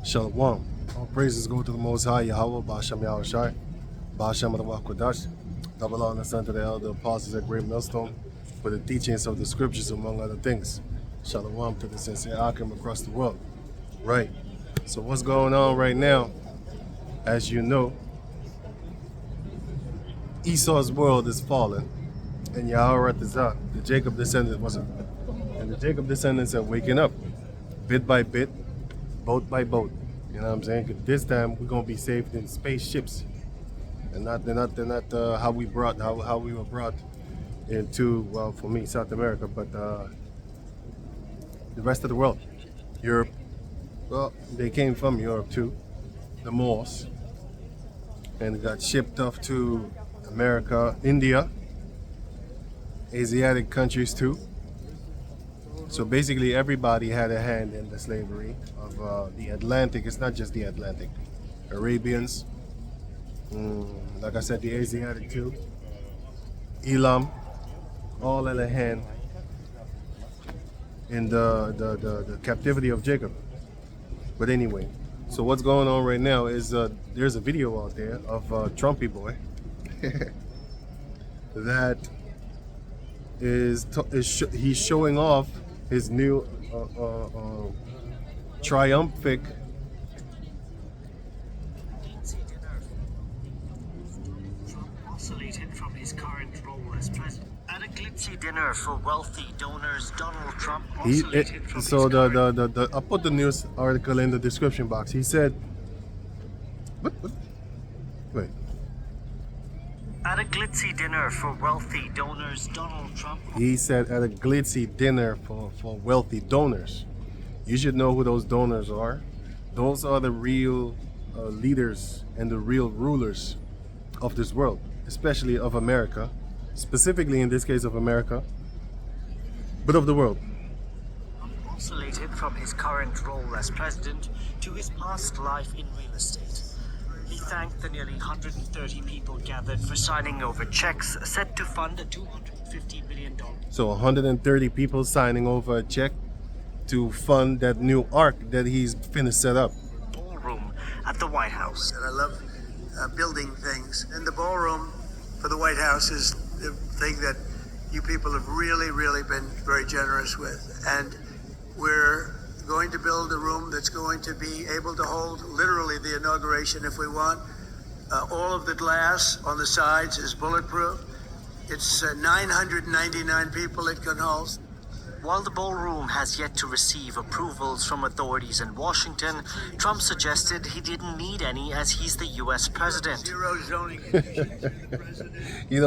Shalom. All praises go to the Most High, Yahweh, Ba'ashem Yahawashi, Ba'ashem Adonai Kodash, double honor unto the elder apostles at Great Millstone for the teachings of the scriptures, among other things. Shalom to the sincere Akim across the world. Right. So what's going on right now? As you know, Esau's world is fallen, and Yahawashi, the Jacob descendants, and the Jacob descendants are waking up, bit by bit, boat by boat. You know what I'm saying? 'Cause this time we're gonna be saved in spaceships, and they're not how we were brought into, well, for me, South America, but the rest of the world, Europe. Well, they came from Europe too, the Moors, and got shipped off to America, India, Asiatic countries too. So basically everybody had a hand in the slavery of the Atlantic. It's not just the Atlantic. Arabians, like I said, the Asiatic too. Elam, all had a hand in the captivity of Jacob. But anyway, so what's going on right now is there's a video out there of Trumpy boy that he's showing off his new triumphant oscillated from his current role as president. At a glitzy dinner for wealthy donors, Donald Trump oscillated from his current... I put the news article in the description box. He said, wait. At a glitzy dinner for wealthy donors, Donald Trump... He said at a glitzy dinner for wealthy donors. You should know who those donors are. Those are the real leaders and the real rulers of this world, especially of America, specifically in this case of America, but of the world. Oscillated from his current role as president to his past life in real estate. He thanked the nearly 130 people gathered for signing over checks set to fund $250 million. So 130 people signing over a check to fund that new ark that he's finna set up. Ballroom at the White House. And I love building things. And the ballroom for the White House is the thing that you people have really, really been very generous with. And we're going to build a room that's going to be able to hold literally the inauguration if we want. All of the glass on the sides is bulletproof. It's 999 people it can hold. While the ballroom has yet to receive approvals from authorities in Washington, Trump suggested he didn't need any as he's the U.S. president. Zero zoning conditions. You know,